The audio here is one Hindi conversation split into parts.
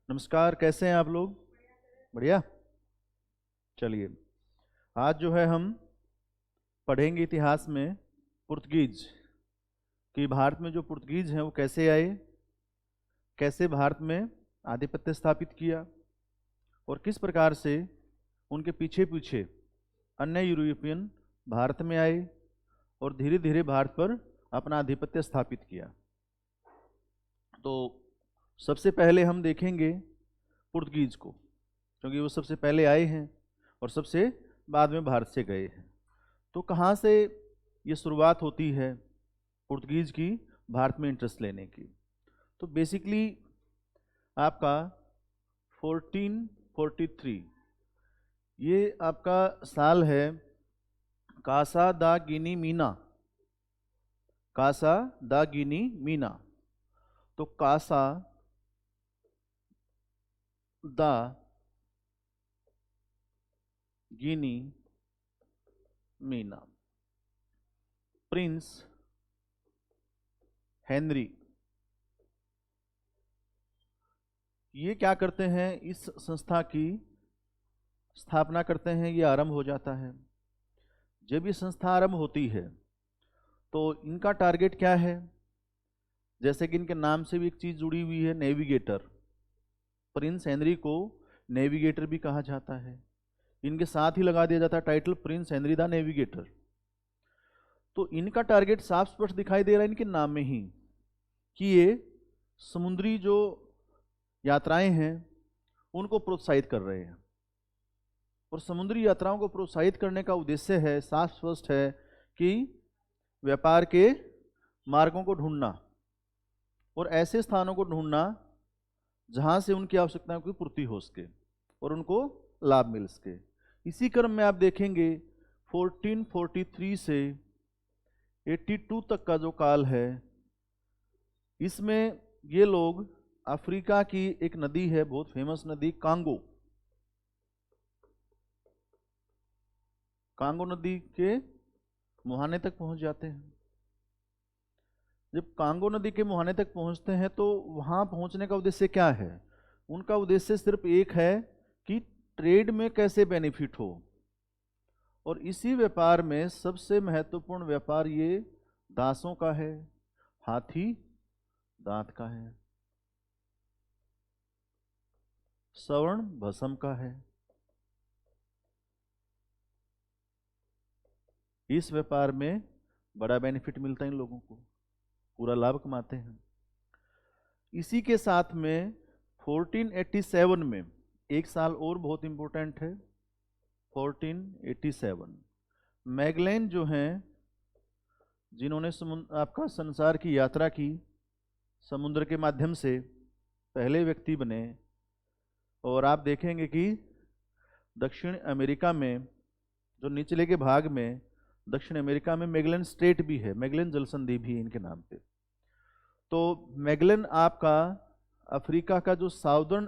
नमस्कार, कैसे हैं आप लोग? बढ़िया। चलिए, आज जो है हम पढ़ेंगे इतिहास में पुर्तगीज कि भारत में जो पुर्तगीज हैं वो कैसे आए, कैसे भारत में आधिपत्य स्थापित किया और किस प्रकार से उनके पीछे पीछे अन्य यूरोपियन भारत में आए और धीरे धीरे भारत पर अपना आधिपत्य स्थापित किया। तो सबसे पहले हम देखेंगे पुर्तगीज को, क्योंकि वो सबसे पहले आए हैं और सबसे बाद में भारत से गए हैं। तो कहाँ से ये शुरुआत होती है पुर्तगीज की भारत में इंटरेस्ट लेने की? तो बेसिकली आपका 1443 ये आपका साल है कासा दा गिनी मीना। कासा दा गिनी मीना, तो कासा दा गिनी मीना, प्रिंस हेनरी ये क्या करते हैं, इस संस्था की स्थापना करते हैं, ये आरंभ हो जाता है। जब ये संस्था आरंभ होती है तो इनका टारगेट क्या है? जैसे कि इनके नाम से भी एक चीज जुड़ी हुई है, नेविगेटर। प्रिंस हेनरी को नेविगेटर भी कहा जाता है। इनके साथ ही लगा दिया जाता है title Prince Henry the navigator. तो इनका टारगेट साफ स्पष्ट दिखाई दे रहा है इनके नाम में ही कि ये समुद्री जो यात्राएं हैं उनको प्रोत्साहित कर रहे हैं। और समुद्री यात्राओं को प्रोत्साहित करने का उद्देश्य है, साफ स्पष्ट है, कि व्यापार के मार्गों को ढूंढना और ऐसे स्थानों को ढूंढना जहां से उनकी आवश्यकताओं की पूर्ति हो सके और उनको लाभ मिल सके। इसी क्रम में आप देखेंगे 1443 से 82 तक का जो काल है, इसमें ये लोग अफ्रीका की एक नदी है, बहुत फेमस नदी कांगो, कांगो नदी के मुहाने तक पहुंच जाते हैं। जब कांगो नदी के मुहाने तक पहुंचते हैं तो वहां पहुंचने का उद्देश्य क्या है? उनका उद्देश्य सिर्फ एक है कि ट्रेड में कैसे बेनिफिट हो। और इसी व्यापार में सबसे महत्वपूर्ण व्यापार ये दासों का है, हाथी दांत का है, स्वर्ण भस्म का है। इस व्यापार में बड़ा बेनिफिट मिलता है इन लोगों को, पूरा लाभ कमाते हैं। इसी के साथ में 1487 में एक साल और बहुत इंपॉर्टेंट है, 1487 मैगलेन जो हैं, जिन्होंने आपका संसार की यात्रा की समुद्र के माध्यम से, पहले व्यक्ति बने। और आप देखेंगे कि दक्षिण अमेरिका में, जो निचले के भाग में दक्षिण अमेरिका में मैगलेन स्ट्रेट भी है, मैगलेन जल संधि भी है इनके नाम पे। तो मैगलेन आपका अफ्रीका का जो साउदर्न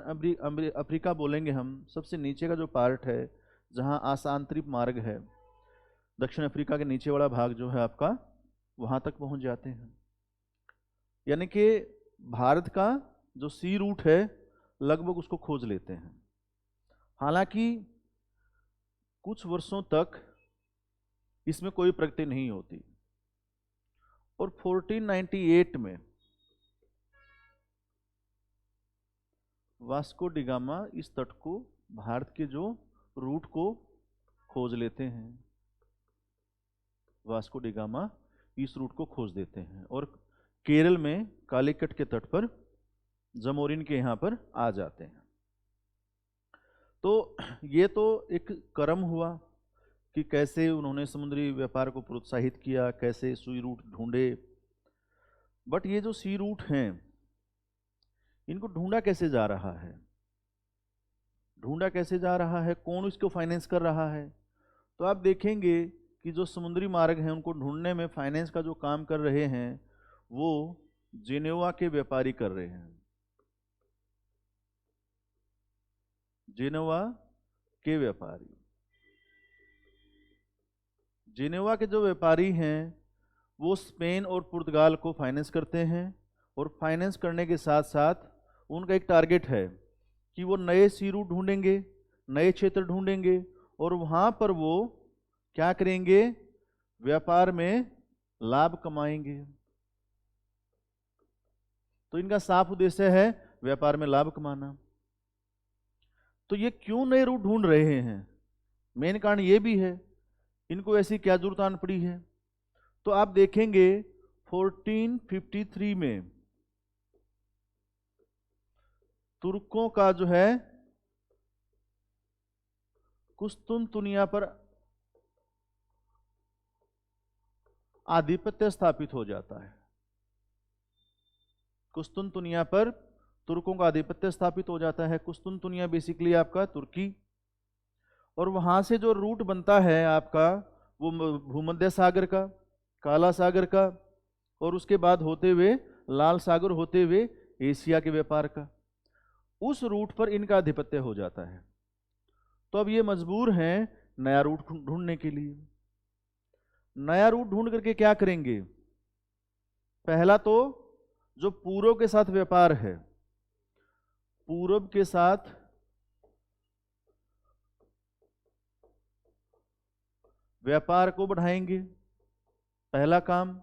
अफ्रीका बोलेंगे हम, सबसे नीचे का जो पार्ट है जहां आसांतरिक मार्ग है, दक्षिण अफ्रीका के नीचे वाला भाग जो है आपका, वहां तक पहुंच जाते हैं। यानी कि भारत का जो सी रूट है लगभग उसको खोज लेते हैं। हालांकि कुछ वर्षों तक इसमें कोई प्रगति नहीं होती और 1498 में वास्को डी गामा इस तट को, भारत के जो रूट को खोज लेते हैं, वास्को डी गामा इस रूट को खोज देते हैं और केरल में कालीकट के तट पर जमोरिन के यहाँ पर आ जाते हैं। तो ये तो एक क्रम हुआ कि कैसे उन्होंने समुद्री व्यापार को प्रोत्साहित किया, कैसे सी रूट ढूंढे। बट ये जो सी रूट हैं, इनको ढूंढा कैसे जा रहा है? ढूंढा कैसे जा रहा है, कौन इसको फाइनेंस कर रहा है? तो आप देखेंगे कि जो समुद्री मार्ग हैं उनको ढूंढने में फाइनेंस का जो काम कर रहे हैं वो जेनेवा के व्यापारी कर रहे हैं। जेनेवा के व्यापारी, जेनेवा के जो व्यापारी हैं वो स्पेन और पुर्तगाल को फाइनेंस करते हैं और फाइनेंस करने के साथ साथ उनका एक टारगेट है कि वो नए सी रूट ढूंढेंगे, नए क्षेत्र ढूंढेंगे और वहां पर वो क्या करेंगे, व्यापार में लाभ कमाएंगे। तो इनका साफ उद्देश्य है व्यापार में लाभ कमाना। तो ये क्यों नए रूट ढूंढ रहे हैं, मेन कारण ये भी है, इनको ऐसी क्या जरूरत आन पड़ी है। तो आप देखेंगे 1453 में तुर्कों का जो है कुस्तुनतुनिया पर आधिपत्य स्थापित हो जाता है। कुस्तुनतुनिया पर तुर्कों का आधिपत्य स्थापित हो जाता है। कुस्तुनतुनिया बेसिकली आपका तुर्की, और वहां से जो रूट बनता है आपका वो भूमध्य सागर का, काला सागर का, और उसके बाद होते हुए लाल सागर होते हुए एशिया के व्यापार का, उस रूट पर इनका आधिपत्य हो जाता है। तो अब ये मजबूर हैं नया रूट ढूंढने के लिए। नया रूट ढूंढ करके क्या करेंगे, पहला तो जो पूर्व के साथ व्यापार है, पूर्व के साथ व्यापार को बढ़ाएंगे, पहला काम।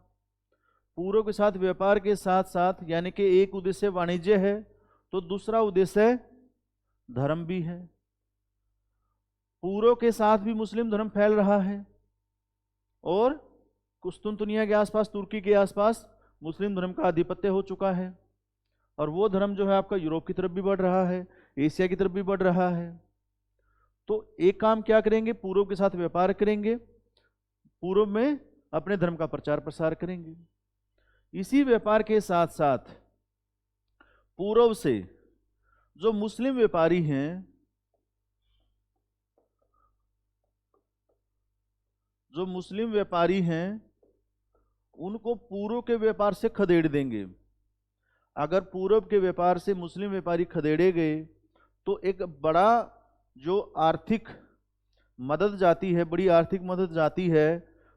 पूर्व के साथ व्यापार के साथ साथ, यानी कि एक उद्देश्य वाणिज्य है तो दूसरा उद्देश्य धर्म भी है। पूर्व के साथ भी मुस्लिम धर्म फैल रहा है और कुस्तुनतुनिया के आसपास, तुर्की के आसपास मुस्लिम धर्म का आधिपत्य हो चुका है, और वो धर्म जो है आपका यूरोप की तरफ भी बढ़ रहा है, एशिया की तरफ भी बढ़ रहा है। तो एक काम क्या करेंगे, पूर्व के साथ व्यापार करेंगे, पूर्व में अपने धर्म का प्रचार प्रसार करेंगे। इसी व्यापार के साथ साथ पूर्व से जो मुस्लिम व्यापारी हैं, जो मुस्लिम व्यापारी हैं उनको पूर्व के व्यापार से खदेड़ देंगे। अगर पूर्व के व्यापार से मुस्लिम व्यापारी खदेड़े गए तो एक बड़ा जो आर्थिक मदद जाती है, बड़ी आर्थिक मदद जाती है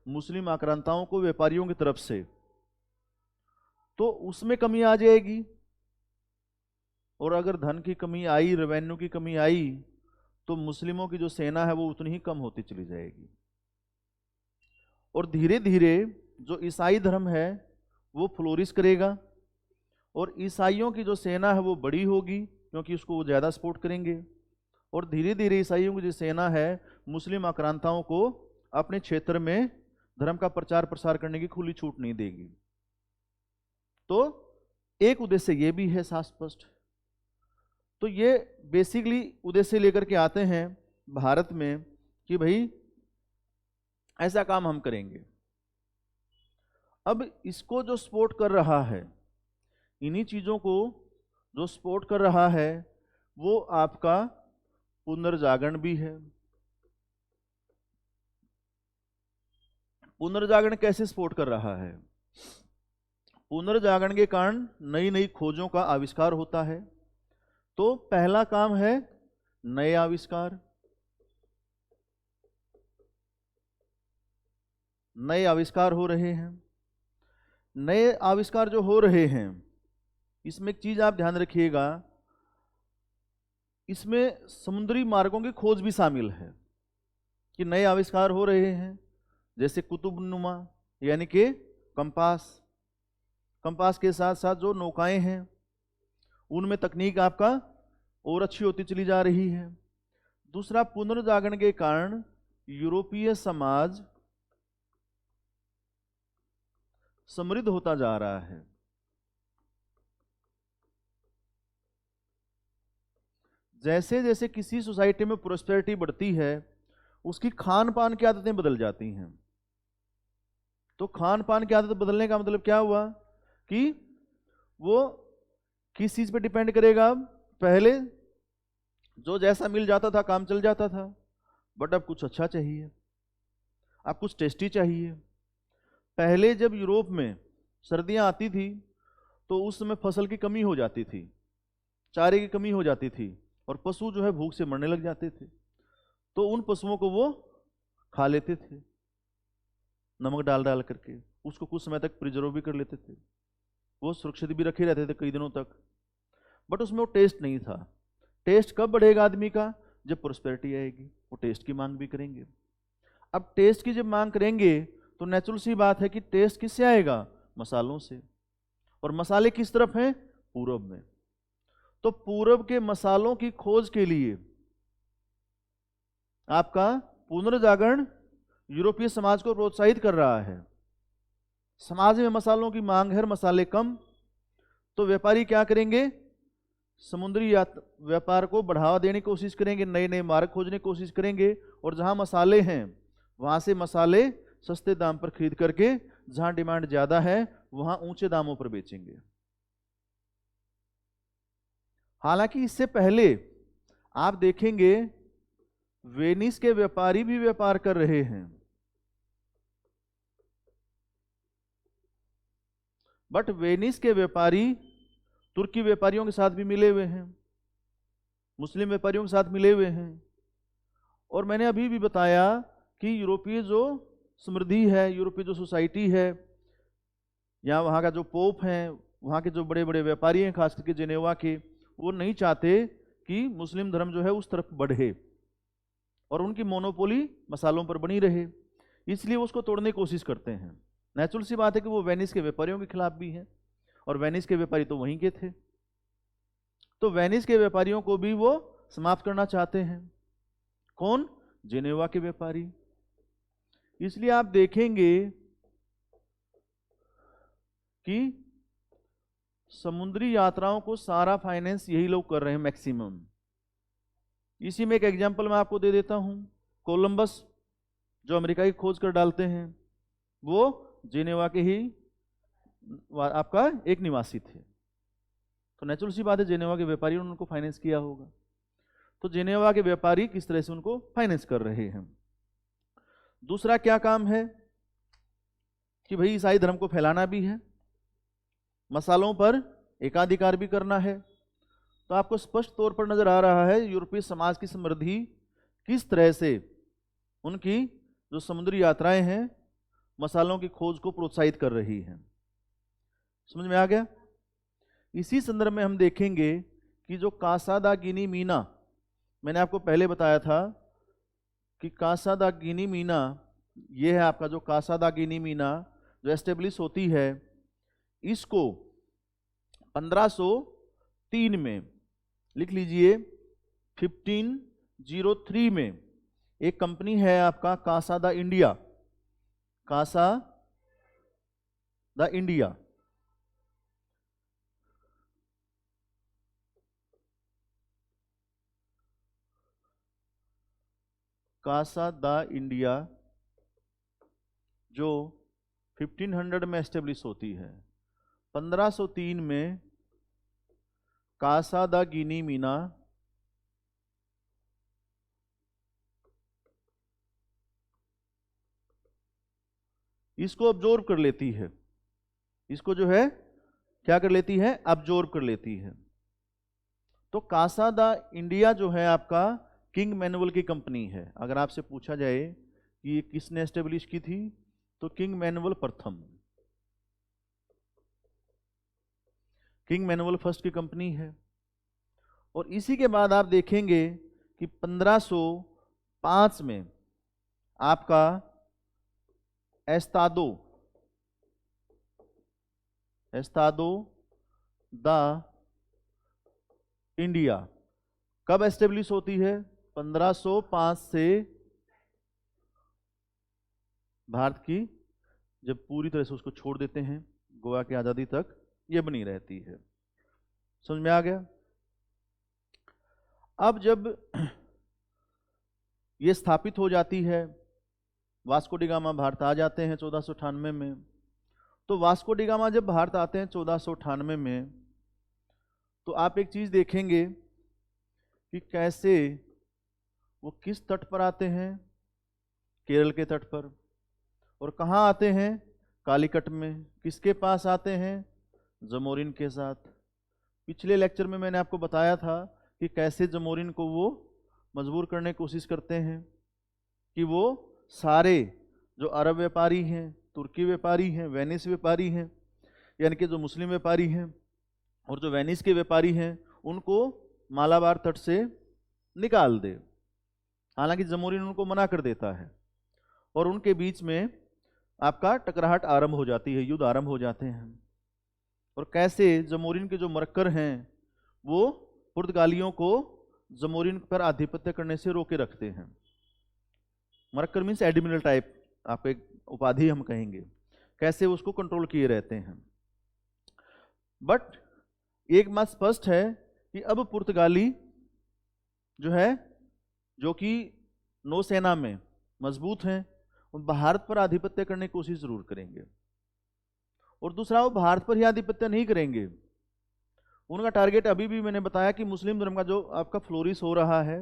मुस्लिम आक्रांताओं को व्यापारियों की तरफ से, तो उसमें कमी आ जाएगी। और अगर धन की कमी आई, रेवेन्यू की कमी आई, तो मुस्लिमों की जो सेना है वो उतनी ही कम होती चली जाएगी। और धीरे धीरे जो ईसाई धर्म है वो फ्लोरिश करेगा, और ईसाइयों की जो सेना है वो बड़ी होगी क्योंकि उसको वो ज़्यादा सपोर्ट करेंगे। और धीरे धीरे ईसाइयों की जो सेना है मुस्लिम आक्रांताओं को अपने क्षेत्र में धर्म का प्रचार प्रसार करने की खुली छूट नहीं देगी। तो एक उद्देश्य ये भी है साफ स्पष्ट। तो ये बेसिकली उद्देश्य लेकर के आते हैं भारत में कि भाई ऐसा काम हम करेंगे। अब इसको जो सपोर्ट कर रहा है, इन्हीं चीजों को जो सपोर्ट कर रहा है वो आपका पुनर्जागरण भी है। पुनर्जागरण कैसे सपोर्ट कर रहा है? पुनर्जागरण के कारण नई नई खोजों का आविष्कार होता है। तो पहला काम है नए आविष्कार। नए आविष्कार हो रहे हैं। नए आविष्कार जो हो रहे हैं इसमें एक चीज आप ध्यान रखिएगा, इसमें समुद्री मार्गों की खोज भी शामिल है कि नए आविष्कार हो रहे हैं, जैसे कुतुबनुमा यानी कि कंपास। कंपास के साथ साथ जो नौकाएं हैं उनमें तकनीक आपका और अच्छी होती चली जा रही है। दूसरा, पुनर्जागरण के कारण यूरोपीय समाज समृद्ध होता जा रहा है। जैसे जैसे किसी सोसाइटी में प्रोस्पेरिटी बढ़ती है उसकी खान पान की आदतें बदल जाती हैं। तो खान पान की आदत बदलने का मतलब क्या हुआ कि वो किस चीज पे डिपेंड करेगा। पहले जो जैसा मिल जाता था काम चल जाता था, बट अब कुछ अच्छा चाहिए, अब कुछ टेस्टी चाहिए। पहले जब यूरोप में सर्दियां आती थी तो उस समय फसल की कमी हो जाती थी, चारे की कमी हो जाती थी और पशु जो है भूख से मरने लग जाते थे। तो उन पशुओं को वो खा लेते थे नमक डाल डाल करके, उसको कुछ समय तक प्रिजर्व भी कर लेते थे, वो सुरक्षित भी रखे रहते थे कई दिनों तक, बट उसमें वो टेस्ट नहीं था। टेस्ट कब बढ़ेगा आदमी का? जब प्रोस्पेरिटी आएगी, वो टेस्ट की मांग भी करेंगे। अब टेस्ट की जब मांग करेंगे तो नेचुरल सी बात है कि टेस्ट किससे आएगा? मसालों से। और मसाले किस तरफ हैं? पूरब में। तो पूरब के मसालों की खोज के लिए आपका पुनर्जागरण यूरोपीय समाज को प्रोत्साहित कर रहा है। समाज में मसालों की मांग है, मसाले कम, तो व्यापारी क्या करेंगे? समुद्री व्यापार को बढ़ावा देने की कोशिश करेंगे, नए नए मार्ग खोजने की कोशिश करेंगे, और जहां मसाले हैं वहां से मसाले सस्ते दाम पर खरीद करके जहां डिमांड ज्यादा है वहां ऊंचे दामों पर बेचेंगे। हालांकि इससे पहले आप देखेंगे वेनिस के व्यापारी भी व्यापार कर रहे हैं, बट वेनिस के व्यापारी तुर्की व्यापारियों के साथ भी मिले हुए हैं, मुस्लिम व्यापारियों के साथ मिले हुए हैं। और मैंने अभी भी बताया कि यूरोपीय जो समृद्धि है, यूरोपीय जो सोसाइटी है, या वहाँ का जो पोप है, वहाँ के जो बड़े बड़े व्यापारी हैं खास करके जेनेवा के, वो नहीं चाहते कि मुस्लिम धर्म जो है उस तरफ बढ़े और उनकी मोनोपोली मसालों पर बनी रहे, इसलिए उसको तोड़ने की कोशिश करते हैं। नेचुरल सी बात है कि वो वेनिस के व्यापारियों के खिलाफ भी हैं, और वेनिस के व्यापारी तो वहीं के थे, तो वेनिस के व्यापारियों को भी वो समाप्त करना चाहते हैं। कौन? जेनेवा के व्यापारी। इसलिए आप देखेंगे कि समुद्री यात्राओं को सारा फाइनेंस यही लोग कर रहे हैं मैक्सिमम। इसी में एक एग्जांपल मैं आपको दे देता हूं। कोलंबस जो अमेरिका की खोज कर डालते हैं, वो जेनेवा के ही आपका एक निवासी थे, तो नेचुरल सी बात है जेनेवा के व्यापारियों ने उनको फाइनेंस किया होगा। तो जेनेवा के व्यापारी किस तरह से उनको फाइनेंस कर रहे हैं। दूसरा क्या काम है कि भाई ईसाई धर्म को फैलाना भी है, मसालों पर एकाधिकार भी करना है। तो आपको स्पष्ट तौर पर नजर आ रहा है यूरोपीय समाज की समृद्धि किस तरह से उनकी जो समुद्री यात्राएं हैं मसालों की खोज को प्रोत्साहित कर रही हैं। समझ में आ गया? इसी संदर्भ में हम देखेंगे कि जो कासा दा गिनी मीना, मैंने आपको पहले बताया था कि कासा दा गिनी मीना, ये है आपका जो कासा दा गिनी मीना जो एस्टेब्लिश होती है, इसको 1503 में, लिख लीजिए 1503 में, एक कंपनी है आपका कासा दा इंडिया, कासा दा इंडिया, कासा दा इंडिया जो 1500 में एस्टेब्लिश होती है, 1503 में कासा दा गिनी मीना इसको अब्जॉर्ब कर लेती है, इसको जो है क्या कर लेती है? अब्जॉर्ब कर लेती है। तो कासा दा इंडिया जो है आपका किंग मैनुअल की कंपनी है। अगर आपसे पूछा जाए कि ये किसने एस्टेब्लिश की थी, तो किंग मैनुअल प्रथम, किंग मैनुअल फर्स्ट की कंपनी है। और इसी के बाद आप देखेंगे कि 1505 में आपका एस्तादो दा इंडिया कब एस्टेब्लिश होती है? 1505 से भारत की जब पूरी तरह से उसको छोड़ देते हैं, गोवा की आज़ादी तक ये बनी रहती है। समझ में आ गया? अब जब ये स्थापित हो जाती है, वास्को डी गामा भारत आ जाते हैं 1498 में। तो वास्को डी गामा जब भारत आते हैं 1498 में, तो आप एक चीज देखेंगे कि कैसे वो किस तट पर आते हैं? केरल के तट पर। और कहाँ आते हैं? कालीकट में। किसके पास आते हैं? जमोरिन के साथ। पिछले लेक्चर में मैंने आपको बताया था कि कैसे जमोरिन को वो मजबूर करने की कोशिश करते हैं कि वो सारे जो अरब व्यापारी हैं, तुर्की व्यापारी हैं, वेनिस व्यापारी हैं, यानी कि जो मुस्लिम व्यापारी हैं और जो वेनिस के व्यापारी हैं, उनको मालाबार तट से निकाल दे। हालांकि जमोरिन उनको मना कर देता है और उनके बीच में आपका टकराहट आरंभ हो जाती है, युद्ध आरंभ हो जाते हैं। और कैसे जमोरिन के जो मरक्कर हैं वो पुर्तगालियों को जमोरिन पर आधिपत्य करने से रोके रखते हैं। मरक्कर मीन्स एडमिरल टाइप, आप एक उपाधि हम कहेंगे, कैसे उसको कंट्रोल किए रहते हैं। बट एक बात स्पष्ट है कि अब पुर्तगाली जो है, जो कि नौसेना में मजबूत हैं, वो भारत पर आधिपत्य करने की कोशिश जरूर करेंगे। और दूसरा, वो भारत पर ही आधिपत्य नहीं करेंगे, उनका टारगेट अभी भी मैंने बताया कि मुस्लिम धर्म का जो आपका फ्लोरिश हो रहा है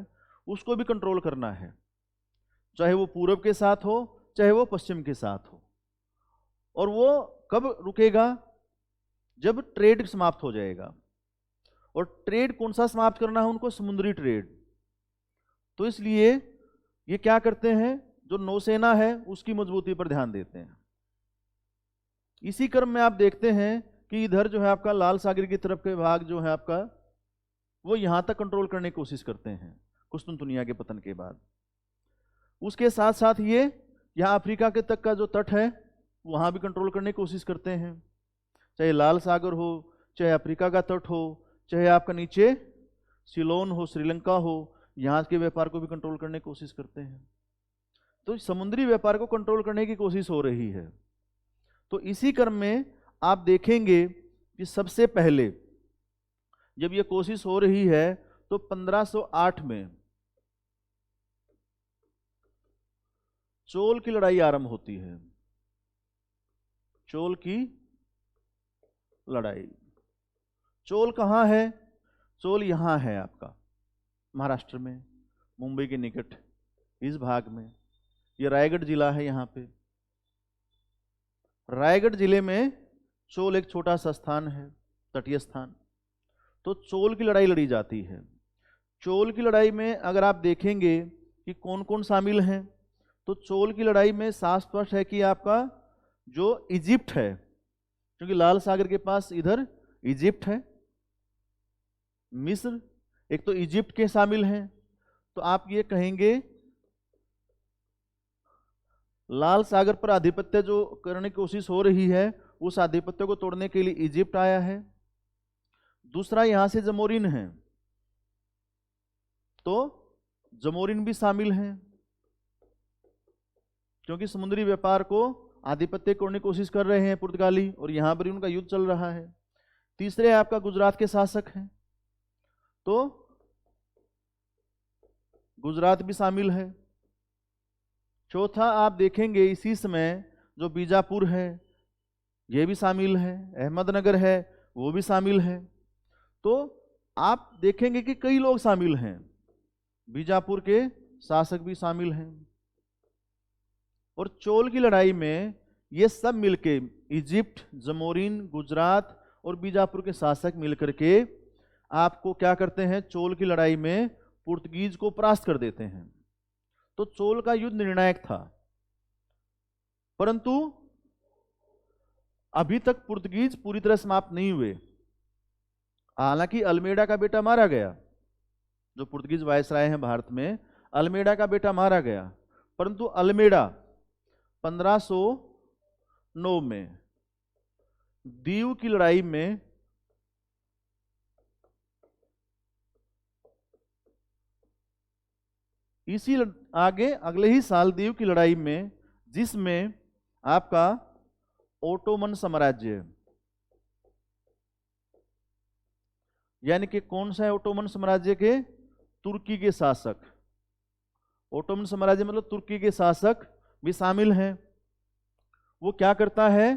उसको भी कंट्रोल करना है, चाहे वो पूरब के साथ हो चाहे वो पश्चिम के साथ हो। और वो कब रुकेगा? जब ट्रेड समाप्त हो जाएगा। और ट्रेड कौन सा समाप्त करना है उनको? समुद्री ट्रेड। तो इसलिए ये क्या करते हैं, जो नौसेना है उसकी मजबूती पर ध्यान देते हैं। इसी क्रम में आप देखते हैं कि इधर जो है आपका लाल सागर की तरफ के भाग जो है आपका, वो यहां तक कंट्रोल करने की कोशिश करते हैं कुस्तुनतुनिया के पतन के बाद। उसके साथ साथ ये यहाँ अफ्रीका के तक का जो तट है वहां भी कंट्रोल करने की कोशिश करते हैं, चाहे लाल सागर हो, चाहे अफ्रीका का तट हो, चाहे आपका नीचे सिलोन हो, श्रीलंका हो, यहाँ के व्यापार को भी कंट्रोल करने की कोशिश करते हैं। तो समुद्री व्यापार को कंट्रोल करने की कोशिश हो रही है। तो इसी क्रम में आप देखेंगे कि सबसे पहले जब ये कोशिश हो रही है तो 1508 में चोल की लड़ाई आरंभ होती है। चोल की लड़ाई, चोल कहाँ है? चोल यहाँ है आपका महाराष्ट्र में, मुंबई के निकट इस भाग में। ये रायगढ़ जिला है, यहाँ पे रायगढ़ जिले में चोल एक छोटा सा स्थान है, तटीय स्थान। तो चोल की लड़ाई लड़ी जाती है। चोल की लड़ाई में अगर आप देखेंगे कि कौन कौन शामिल हैं, तो चोल की लड़ाई में साफ स्पष्ट है कि आपका जो इजिप्ट है, क्योंकि लाल सागर के पास इधर इजिप्ट है, मिस्र, एक तो इजिप्ट के शामिल हैं। तो आप ये कहेंगे लाल सागर पर आधिपत्य जो करने की कोशिश हो रही है उस आधिपत्य को तोड़ने के लिए इजिप्ट आया है। दूसरा, यहां से जमोरिन है, तो जमोरिन भी शामिल हैं, क्योंकि समुद्री व्यापार को आधिपत्य तोड़ने की कोशिश कर रहे हैं पुर्तगाली, और यहां पर उनका युद्ध चल रहा है। तीसरे आपका गुजरात के शासक हैं, तो गुजरात भी शामिल है। चौथा, आप देखेंगे इसी समय जो बीजापुर है ये भी शामिल है, अहमदनगर है वो भी शामिल है। तो आप देखेंगे कि कई लोग शामिल हैं, बीजापुर के शासक भी शामिल हैं। और चोल की लड़ाई में ये सब मिलके, इजिप्ट, जमोरिन, गुजरात और बीजापुर के शासक मिलकर के आपको क्या करते हैं, चोल की लड़ाई में पुर्तगीज को परास्त कर देते हैं। तो चोल का युद्ध निर्णायक था, परंतु अभी तक पुर्तगीज पूरी तरह समाप्त नहीं हुए। हालांकि अल्मेडा का बेटा मारा गया, जो पुर्तगीज वायसराय हैं भारत में, अल्मेडा का बेटा मारा गया, परंतु अल्मेडा 1509 में दीव की लड़ाई में इसी आगे अगले ही साल दीव की लड़ाई में, जिसमें आपका ओटोमन साम्राज्य, यानी कि कौन सा है ओटोमन साम्राज्य के? तुर्की के शासक। ओटोमन साम्राज्य मतलब तुर्की के शासक भी शामिल हैं। वो क्या करता है,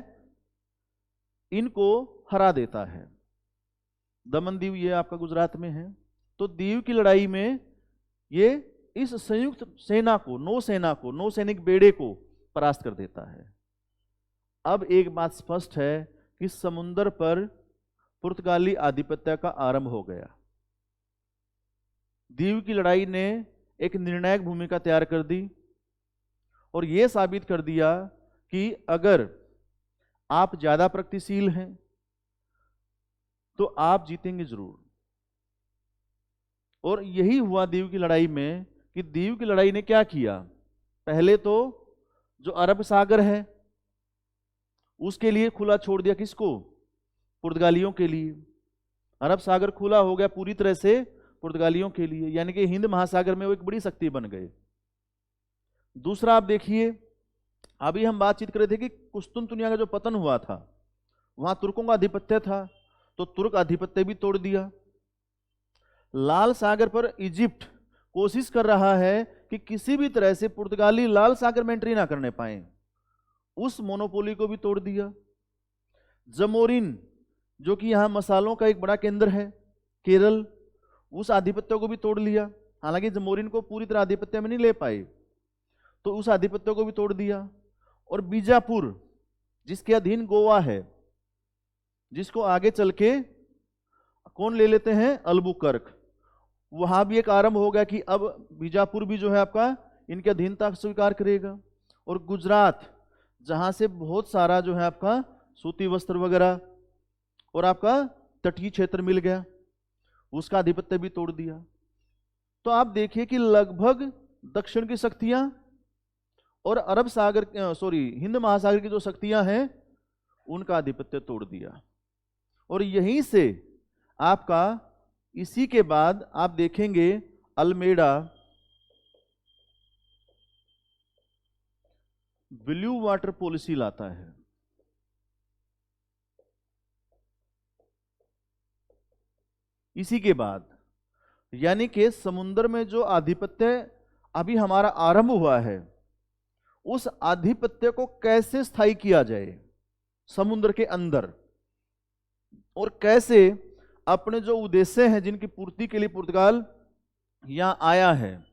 इनको हरा देता है। दमन दीव ये आपका गुजरात में है। तो दीव की लड़ाई में ये इस संयुक्त सेना को, नौसैनिक बेड़े को परास्त कर देता है। अब एक बात स्पष्ट है कि समुद्र पर पुर्तगाली आधिपत्य का आरंभ हो गया। दीव की लड़ाई ने एक निर्णायक भूमिका तैयार कर दी और यह साबित कर दिया कि अगर आप ज्यादा प्रगतिशील हैं तो आप जीतेंगे जरूर। और यही हुआ दीव की लड़ाई में कि दीव की लड़ाई ने क्या किया, पहले तो जो अरब सागर है उसके लिए खुला छोड़ दिया, किसको, पुर्तगालियों के लिए। अरब सागर खुला हो गया पूरी तरह से पुर्तगालियों के लिए, यानी कि हिंद महासागर में वो एक बड़ी शक्ति बन गए। दूसरा आप देखिए, अभी हम बातचीत कर रहे थे कि कुस्तुनतुनिया का जो पतन हुआ था वहां तुर्कों का आधिपत्य था, तो तुर्क आधिपत्य भी तोड़ दिया। लाल सागर पर इजिप्ट कोशिश कर रहा है कि किसी भी तरह से पुर्तगाली लाल सागर में एंट्री ना करने पाए, उस मोनोपोली को भी तोड़ दिया। जमोरिन जो कि यहाँ मसालों का एक बड़ा केंद्र है, केरल, उस आधिपत्य को भी तोड़ लिया। हालांकि जमोरिन को पूरी तरह आधिपत्य में नहीं ले पाए, तो उस आधिपत्य को भी तोड़ दिया। और बीजापुर जिसके अधीन गोवा है, जिसको आगे चल के कौन ले लेते हैं, अल्बुकर्क, वहां भी एक आरंभ हो गया कि अब बीजापुर भी जो है आपका इनके अधीनता स्वीकार करेगा। और गुजरात जहां से बहुत सारा जो है आपका सूती वस्त्र वगैरह और आपका तटीय क्षेत्र मिल गया, उसका आधिपत्य भी तोड़ दिया। तो आप देखिए कि लगभग दक्षिण की शक्तियां और अरब सागर हिंद महासागर की जो शक्तियां हैं उनका आधिपत्य तोड़ दिया। और यहीं से आपका इसी के बाद आप देखेंगे अल्मेडा ब्लू वाटर पॉलिसी लाता है। इसी के बाद यानी कि समुद्र में जो आधिपत्य अभी हमारा आरंभ हुआ है, उस आधिपत्य को कैसे स्थायी किया जाए समुद्र के अंदर, और कैसे अपने जो उद्देश्य हैं जिनकी पूर्ति के लिए पुर्तगाल यहां आया है,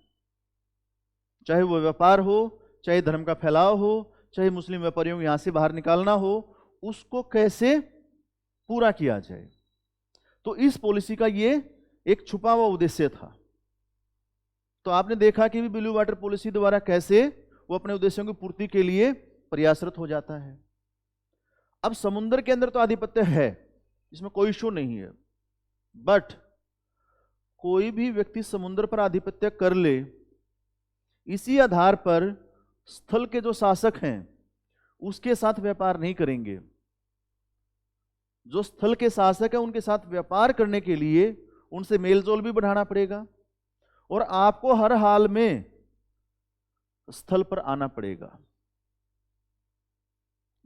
चाहे वो व्यापार हो, चाहे धर्म का फैलाव हो, चाहे मुस्लिम व्यापारियों को यहां से बाहर निकालना हो, उसको कैसे पूरा किया जाए। तो इस पॉलिसी का ये एक छुपा हुआ उद्देश्य था। तो आपने देखा कि ब्लू वाटर पॉलिसी द्वारा कैसे वो अपने उद्देश्यों की पूर्ति के लिए प्रयासरत हो जाता है। अब समुद्र के अंदर तो आधिपत्य है, इसमें कोई इशू नहीं है, बट कोई भी व्यक्ति समुद्र पर आधिपत्य कर ले, इसी आधार पर स्थल के जो शासक हैं उसके साथ व्यापार नहीं करेंगे। जो स्थल के शासक है उनके साथ व्यापार करने के लिए उनसे मेलजोल भी बढ़ाना पड़ेगा, और आपको हर हाल में स्थल पर आना पड़ेगा।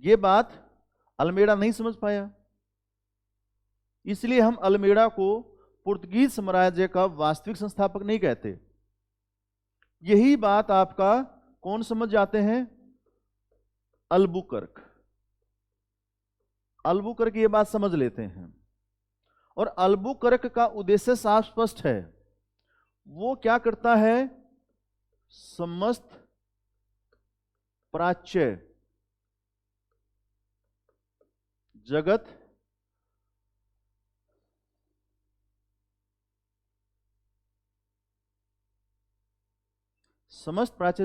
यह बात अल्मेडा नहीं समझ पाया, इसलिए हम अल्मेडा को पुर्तगीज साम्राज्य का वास्तविक संस्थापक नहीं कहते। यही बात आपका कौन समझ जाते हैं, अल्बुकर्क। अल्बुकर्क ये बात समझ लेते हैं, और अल्बुकर्क का उद्देश्य साफ स्पष्ट है। वो क्या करता है, समस्त प्राच्य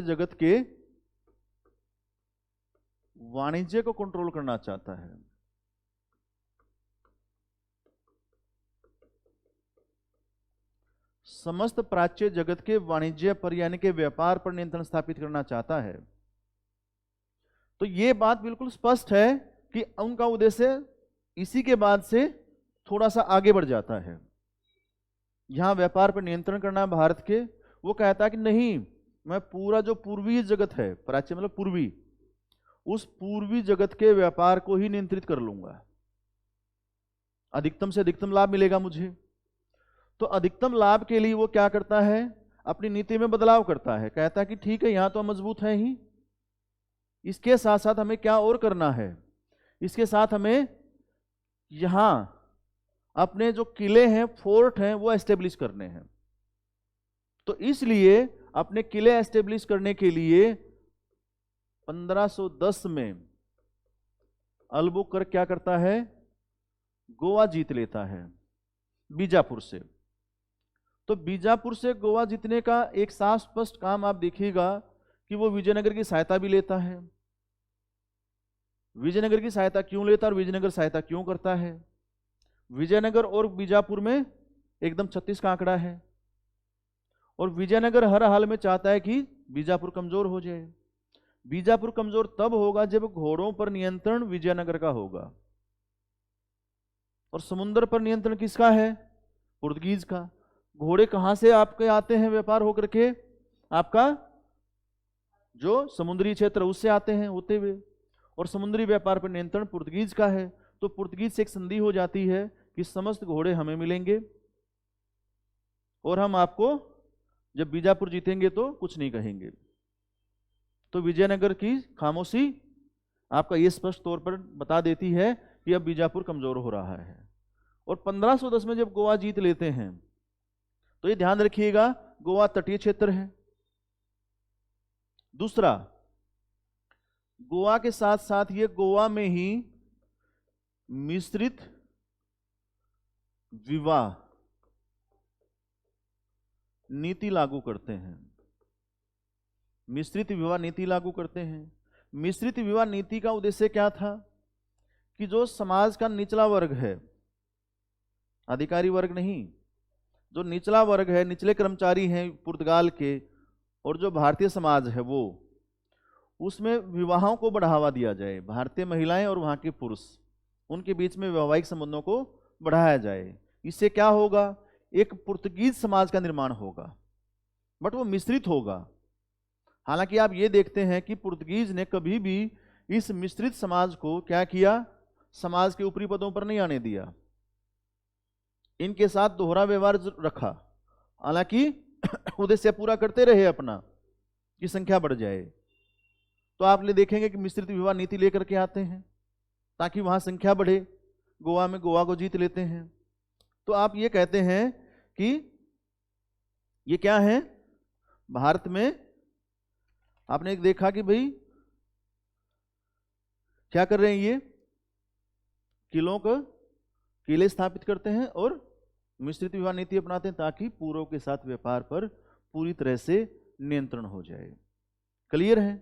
जगत के वाणिज्य को कंट्रोल करना चाहता है। समस्त प्राच्य जगत के वाणिज्य पर यानी कि व्यापार पर नियंत्रण स्थापित करना चाहता है। तो यह बात बिल्कुल स्पष्ट है कि उनका उद्देश्य इसी के बाद से थोड़ा सा आगे बढ़ जाता है। यहां व्यापार पर नियंत्रण करना भारत के, वो कहता है कि नहीं, मैं पूरा जो पूर्वी जगत है, प्राच्य मतलब पूर्वी, उस पूर्वी जगत के व्यापार को ही नियंत्रित कर लूंगा, अधिकतम से अधिकतम लाभ मिलेगा मुझे। तो अधिकतम लाभ के लिए वो क्या करता है, अपनी नीति में बदलाव करता है। कहता है कि ठीक है, यहां तो हम मजबूत हैं ही, इसके साथ साथ हमें क्या और करना है, इसके साथ हमें यहां अपने जो किले हैं, फोर्ट हैं, वो एस्टेब्लिश करने हैं। तो इसलिए अपने किले एस्टेब्लिश करने के लिए 1510 में अल्बुकर्क क्या करता है, गोवा जीत लेता है बीजापुर से। तो बीजापुर से गोवा जीतने का एक साफ स्पष्ट काम आप देखिएगा कि वो विजयनगर की सहायता भी लेता है। विजयनगर की सहायता क्यों लेता है और विजयनगर सहायता क्यों करता है? विजयनगर और बीजापुर में एकदम 36 का आंकड़ा है। और विजयनगर हर हाल में चाहता है कि बीजापुर कमजोर हो जाए। बीजापुर कमजोर तब होगा जब घोड़ों पर नियंत्रण विजयनगर का होगा। और समुद्र पर नियंत्रण किसका है? पुर्तगीज का। घोड़े कहां से आपके आते हैं व्यापार होकर के? आपका जो समुद्री क्षेत्र उससे आते हैं होते हुए, और समुद्री व्यापार पर नियंत्रण पुर्तगीज का है। तो पुर्तगीज से एक संधि हो जाती है कि समस्त घोड़े हमें मिलेंगे और हम आपको जब बीजापुर जीतेंगे तो कुछ नहीं कहेंगे। तो विजयनगर की खामोशी आपका ये स्पष्ट तौर पर बता देती है कि अब बीजापुर कमजोर हो रहा है। और 1510 में जब गोवा जीत लेते हैं तो ये ध्यान रखिएगा, गोवा तटीय क्षेत्र है। दूसरा, गोवा के साथ साथ ये गोवा में ही मिश्रित विवाह नीति लागू करते हैं। मिश्रित विवाह नीति लागू करते हैं। मिश्रित विवाह नीति का उद्देश्य क्या था कि जो समाज का निचला वर्ग है, अधिकारी वर्ग नहीं, जो निचला वर्ग है, निचले कर्मचारी हैं पुर्तगाल के, और जो भारतीय समाज है वो, उसमें विवाहों को बढ़ावा दिया जाए। भारतीय महिलाएं और वहां के पुरुष, उनके बीच में वैवाहिक संबंधों को बढ़ाया जाए। इससे क्या होगा? एक पुर्तगीज समाज का निर्माण होगा, बट वो मिश्रित होगा। हालांकि आप ये देखते हैं कि पुर्तगीज ने कभी भी इस मिश्रित समाज को क्या किया? समाज के ऊपरी पदों पर नहीं आने दिया, इनके साथ दोहरा व्यवहार रखा। हालांकि उद्देश्य पूरा करते रहे अपना कि संख्या बढ़ जाए। तो आप देखेंगे कि मिश्रित विवाह नीति लेकर के आते हैं ताकि वहां संख्या बढ़े। गोवा में गोवा को जीत लेते हैं। तो आप ये कहते हैं कि ये क्या है? भारत में आपने एक देखा कि भाई क्या कर रहे हैं, ये किले स्थापित करते हैं और मिश्रित विवाह नीति अपनाते हैं ताकि पूर्व के साथ व्यापार पर पूरी तरह से नियंत्रण हो जाए। क्लियर है?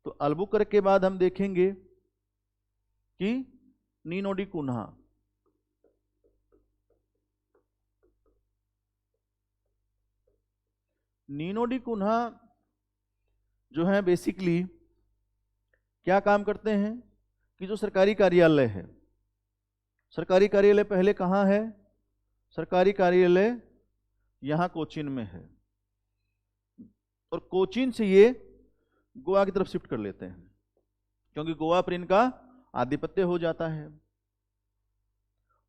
तो अल्बुकर्क के बाद हम देखेंगे कि Nino de Cunha. Nino de Cunha जो है बेसिकली क्या काम करते हैं कि जो सरकारी कार्यालय है, सरकारी कार्यालय पहले कहाँ है? सरकारी कार्यालय यहाँ कोचीन में है, और कोचीन से ये गोवा की तरफ शिफ्ट कर लेते हैं क्योंकि गोवा पर इनका आधिपत्य हो जाता है।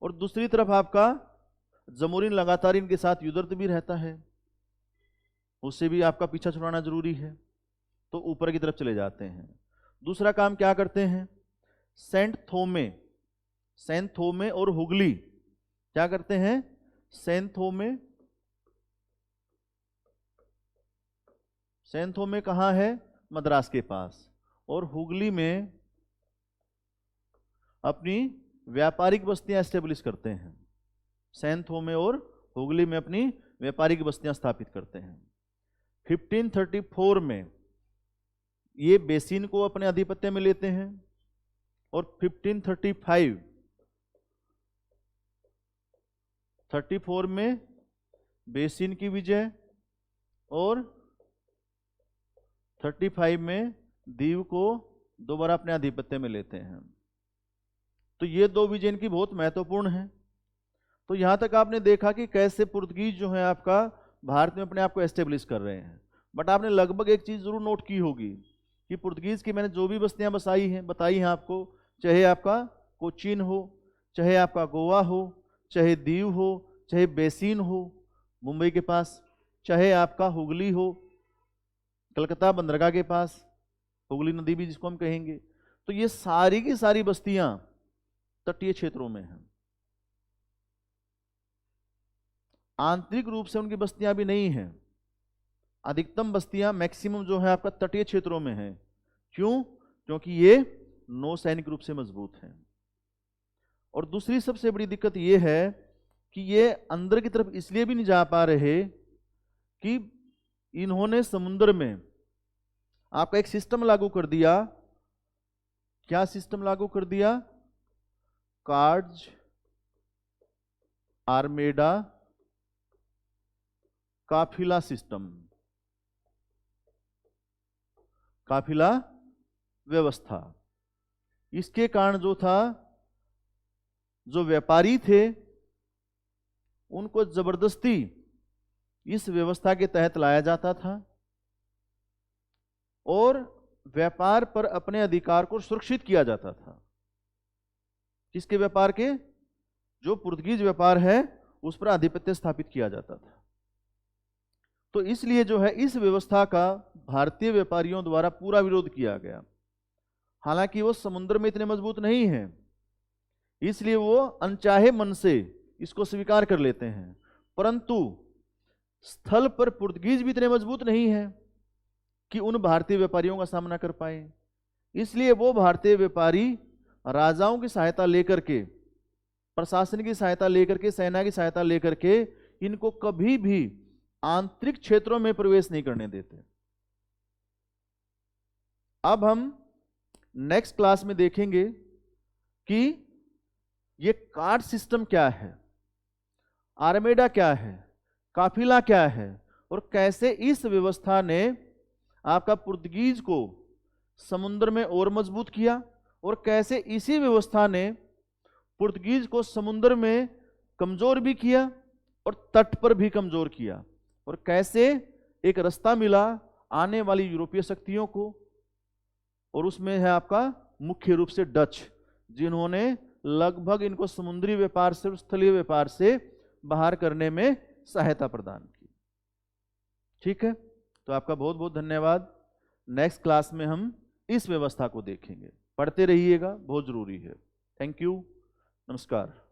और दूसरी तरफ आपका जमोरिन लगातार इनके साथ युद्धरत भी रहता है, उससे भी आपका पीछा छुड़ाना जरूरी है, तो ऊपर की तरफ चले जाते हैं। दूसरा काम क्या करते हैं? सेंट थोमे और हुगली क्या करते हैं? सेंट थोमे कहाँ है? मद्रास के पास। और हुगली में अपनी व्यापारिक बस्तियां एस्टेब्लिश करते हैं। सेंट थोमे और हुगली में अपनी व्यापारिक बस्तियां स्थापित करते हैं। 1534 में ये बेसिन को अपने आधिपत्य में लेते हैं, और 1534 में बेसिन की विजय, और 35 में दीव को दोबारा अपने आधिपत्य में लेते हैं। तो ये दो विजय इनकी बहुत महत्वपूर्ण है। तो यहां तक आपने देखा कि कैसे पुर्तगीज जो है आपका भारत में अपने आप को एस्टेब्लिश कर रहे हैं। बट आपने लगभग एक चीज जरूर नोट की होगी कि पुर्तगीज की मैंने जो भी बस्तियां बताई हैं आपको, चाहे आपका कोचीन हो, चाहे आपका गोवा हो, चाहे दीव हो, चाहे बेसिन हो मुंबई के पास, चाहे आपका हुगली हो कलकत्ता बंदरगाह के पास, हुगली नदी भी जिसको हम कहेंगे, तो ये सारी की सारी बस्तियां तटीय क्षेत्रों में हैं। आंतरिक रूप से उनकी बस्तियां भी नहीं हैं। अधिकतम बस्तियां मैक्सिमम जो है आपका तटीय क्षेत्रों में है। क्यों? क्योंकि ये नौसैनिक रूप से मजबूत हैं। और दूसरी सबसे बड़ी दिक्कत ये है कि ये अंदर की तरफ इसलिए भी नहीं जा पा रहे कि इन्होंने समुद्र में आपका एक सिस्टम लागू कर दिया। क्या सिस्टम लागू कर दिया? कार्ड्स आर्मेडा काफिला सिस्टम, काफिला व्यवस्था। इसके कारण जो था, जो व्यापारी थे उनको जबरदस्ती इस व्यवस्था के तहत लाया जाता था और व्यापार पर अपने अधिकार को सुरक्षित किया जाता था। किसके व्यापार के? जो पुर्तगीज व्यापार है उस पर आधिपत्य स्थापित किया जाता था। तो इसलिए जो है इस व्यवस्था का भारतीय व्यापारियों द्वारा पूरा विरोध किया गया। हालांकि वो समुद्र में इतने मजबूत नहीं है, इसलिए वो अनचाहे मन से इसको स्वीकार कर लेते हैं, परंतु स्थल पर पुर्तगीज भी इतने मजबूत नहीं है कि उन भारतीय व्यापारियों का सामना कर पाए। इसलिए वो भारतीय व्यापारी राजाओं की सहायता लेकर के, प्रशासन की सहायता लेकर के, सेना की सहायता लेकर के इनको कभी भी आंतरिक क्षेत्रों में प्रवेश नहीं करने देते। अब हम नेक्स्ट क्लास में देखेंगे कि ये कार्ड सिस्टम क्या है, आर्मेडा क्या है, काफिला क्या है, और कैसे इस व्यवस्था ने आपका पुर्तगीज को समुद्र में और मजबूत किया, और कैसे इसी व्यवस्था ने पुर्तगीज को समुद्र में कमजोर भी किया और तट पर भी कमजोर किया, और कैसे एक रास्ता मिला आने वाली यूरोपीय शक्तियों को, और उसमें है आपका मुख्य रूप से डच, जिन्होंने लगभग इनको समुद्री व्यापार से और स्थलीय व्यापार से बाहर करने में सहायता प्रदान की। ठीक है, तो आपका बहुत बहुत धन्यवाद। नेक्स्ट क्लास में हम इस व्यवस्था को देखेंगे। पढ़ते रहिएगा, बहुत जरूरी है। थैंक यू, नमस्कार।